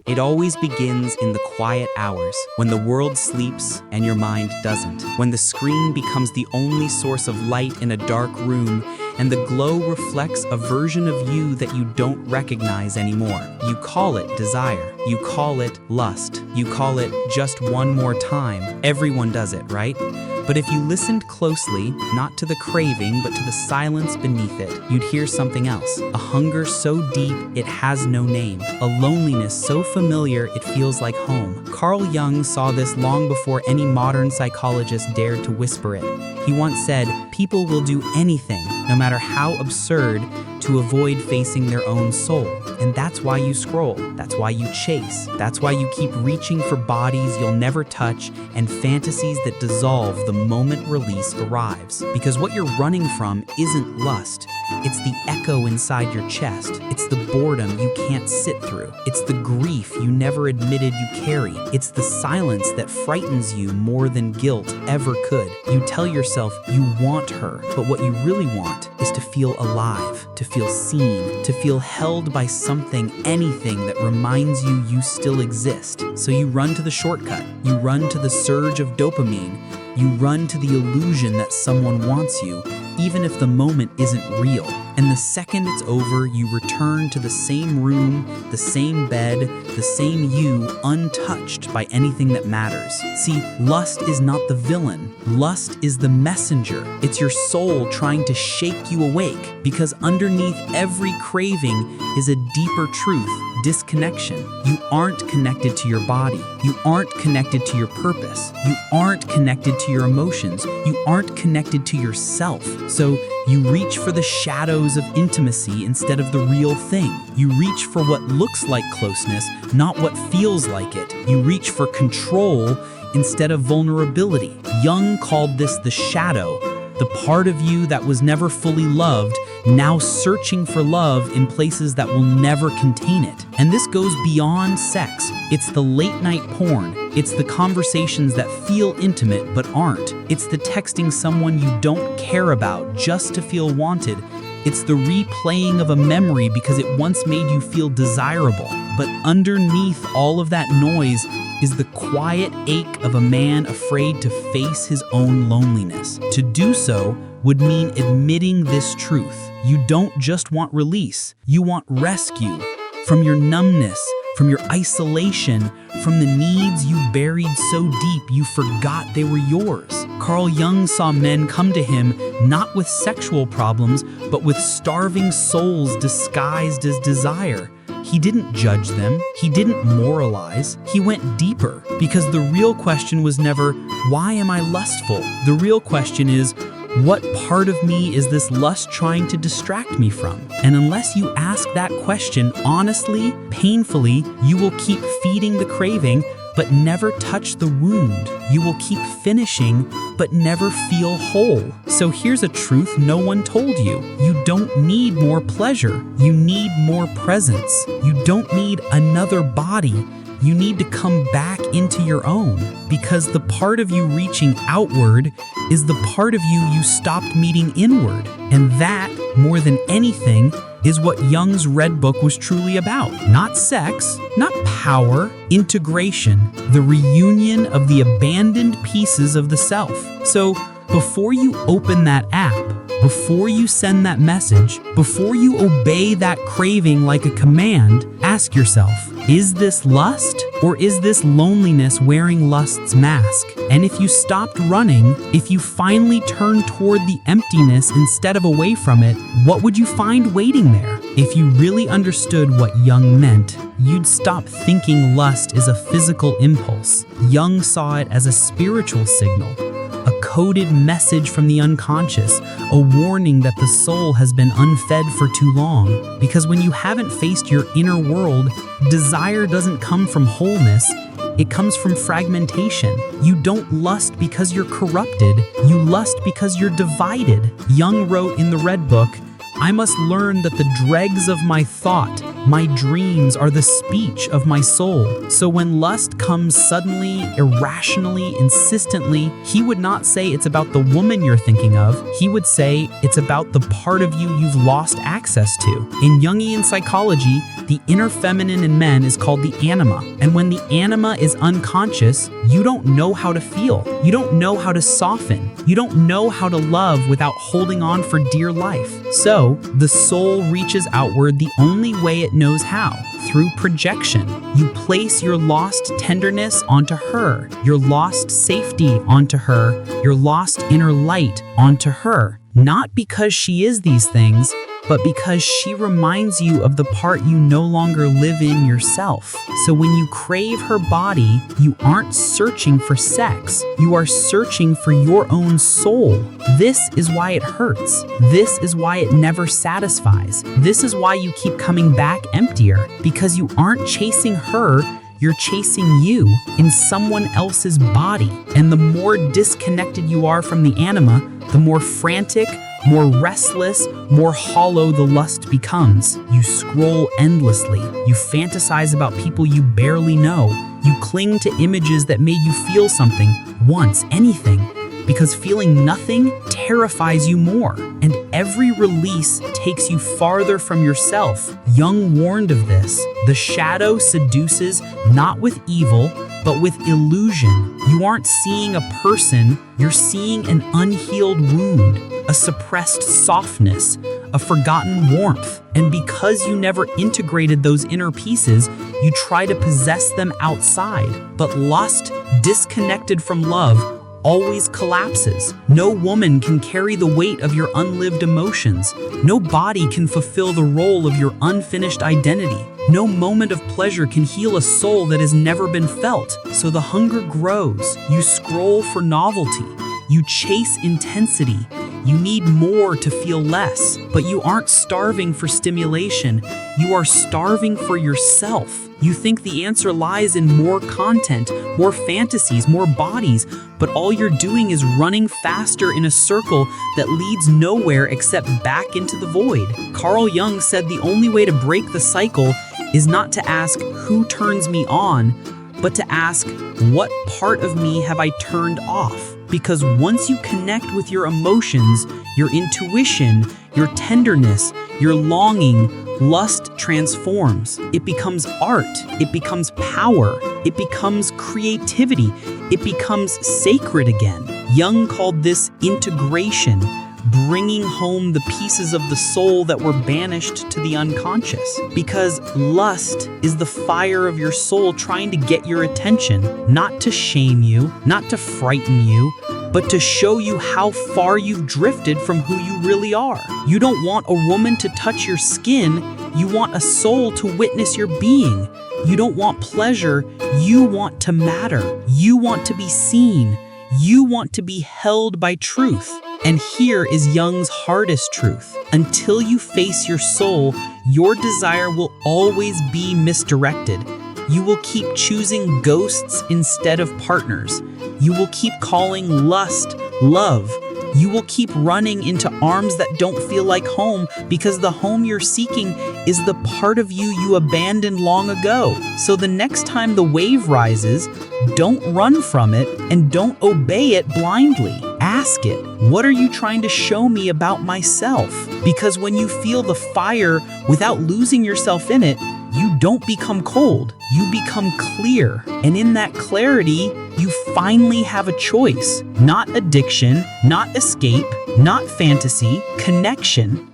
It always begins in the quiet hours, when the world sleeps and your mind doesn't, when the screen becomes the only source of light in a dark room, and the glow reflects a version of you that you don't recognize anymore. You call it desire. You call it lust. You call it just one more time. Everyone does it, right? But if you listened closely, not to the craving, but to the silence beneath it, you'd hear something else. A hunger so deep it has no name. A loneliness so familiar it feels like home. Carl Jung saw this long before any modern psychologist dared to whisper it. He once said, "People will do anything, no matter how absurd, to avoid facing their own soul." And that's why you scroll. That's why you chase. That's why you keep reaching for bodies you'll never touch and fantasies that dissolve the moment release arrives. Because what you're running from isn't lust. It's the echo inside your chest. It's the boredom you can't sit through. It's the grief you never admitted you carry. It's the silence that frightens you more than guilt ever could. You tell yourself you want her, but what you really want is to feel alive, to feel seen, to feel held by something, anything that reminds you you still exist. So you run to the shortcut. You run to the surge of dopamine. You run to the illusion that someone wants you, even if the moment isn't real. And the second it's over, you return to the same room, the same bed, the same you, untouched by anything that matters. See, lust is not the villain. Lust is the messenger. It's your soul trying to shake you awake, because underneath every craving is a deeper truth. Disconnection. You aren't connected to your body. You aren't connected to your purpose. You aren't connected to your emotions. You aren't connected to yourself. So you reach for the shadows of intimacy instead of the real thing. You reach for what looks like closeness, not what feels like it. You reach for control instead of vulnerability. Jung called this the shadow, the part of you that was never fully loved, now searching for love in places that will never contain it. And this goes beyond sex. It's the late night porn. It's the conversations that feel intimate but aren't. It's the texting someone you don't care about just to feel wanted. It's the replaying of a memory because it once made you feel desirable. But underneath all of that noise is the quiet ache of a man afraid to face his own loneliness. To do so would mean admitting this truth. You don't just want release, you want rescue from your numbness, from your isolation, from the needs you buried so deep you forgot they were yours. Carl Jung saw men come to him not with sexual problems, but with starving souls disguised as desire. He didn't judge them. He didn't moralize. He went deeper, because the real question was never, why am I lustful? The real question is, what part of me is this lust trying to distract me from? And unless you ask that question honestly, painfully, you will keep feeding the craving, but never touch the wound. You will keep finishing, but never feel whole. So here's a truth no one told you. You don't need more pleasure. You need more presence. You don't need another body. You need to come back into your own, because the part of you reaching outward is the part of you stopped meeting inward. And that, more than anything, is what Jung's Red Book was truly about. Not sex, not power, integration, the reunion of the abandoned pieces of the self. So before you open that app, before you send that message, before you obey that craving like a command, ask yourself, is this lust, or is this loneliness wearing lust's mask? And if you stopped running, if you finally turned toward the emptiness instead of away from it, what would you find waiting there? If you really understood what Jung meant, you'd stop thinking lust is a physical impulse. Jung saw it as a spiritual signal, a coded message from the unconscious, a warning that the soul has been unfed for too long. Because when you haven't faced your inner world, desire doesn't come from wholeness, it comes from fragmentation. You don't lust because you're corrupted, you lust because you're divided. Jung wrote in the Red Book, "I must learn that the dregs of my thought, My dreams are the speech of my soul. So when lust comes suddenly, irrationally, insistently, he would not say it's about the woman you're thinking of. He would say it's about the part of you you've lost access to. In Jungian psychology, the inner feminine in men is called the anima. And when the anima is unconscious, you don't know how to feel. You don't know how to soften. You don't know how to love without holding on for dear life. So, the soul reaches outward the only way it knows how, through projection. You place your lost tenderness onto her, your lost safety onto her, your lost inner light onto her. Not because she is these things, but because she reminds you of the part you no longer live in yourself. So when you crave her body, you aren't searching for sex. You are searching for your own soul. This is why it hurts. This is why it never satisfies. This is why you keep coming back emptier, because you aren't chasing her, you're chasing you in someone else's body. And the more disconnected you are from the anima, the more frantic, more restless, more hollow the lust becomes. You scroll endlessly. You fantasize about people you barely know. You cling to images that made you feel something, once, anything, because feeling nothing terrifies you more. And every release takes you farther from yourself. Jung warned of this. The shadow seduces not with evil, but with illusion. You aren't seeing a person, you're seeing an unhealed wound, a suppressed softness, a forgotten warmth. And because you never integrated those inner pieces, you try to possess them outside. But lust, disconnected from love, always collapses. No woman can carry the weight of your unlived emotions. No body can fulfill the role of your unfinished identity. No moment of pleasure can heal a soul that has never been felt. So the hunger grows. You scroll for novelty. You chase intensity. You need more to feel less. But you aren't starving for stimulation. You are starving for yourself. You think the answer lies in more content, more fantasies, more bodies, but all you're doing is running faster in a circle that leads nowhere except back into the void. Carl Jung said the only way to break the cycle is not to ask who turns me on, but to ask what part of me have I turned off? Because once you connect with your emotions, your intuition, your tenderness, your longing, lust transforms. It becomes art. It becomes power. It becomes creativity. It becomes sacred again. Jung called this integration, bringing home the pieces of the soul that were banished to the unconscious. Because lust is the fire of your soul trying to get your attention, not to shame you, not to frighten you, but to show you how far you've drifted from who you really are. You don't want a woman to touch your skin, you want a soul to witness your being. You don't want pleasure, you want to matter. You want to be seen. You want to be held by truth. And here is Jung's hardest truth. Until you face your soul, your desire will always be misdirected. You will keep choosing ghosts instead of partners. You will keep calling lust love. You will keep running into arms that don't feel like home because the home you're seeking is the part of you abandoned long ago. So the next time the wave rises, don't run from it and don't obey it blindly. Ask it, what are you trying to show me about myself? Because when you feel the fire without losing yourself in it, you don't become cold, you become clear. And in that clarity, you finally have a choice. Not addiction, not escape, not fantasy, connection.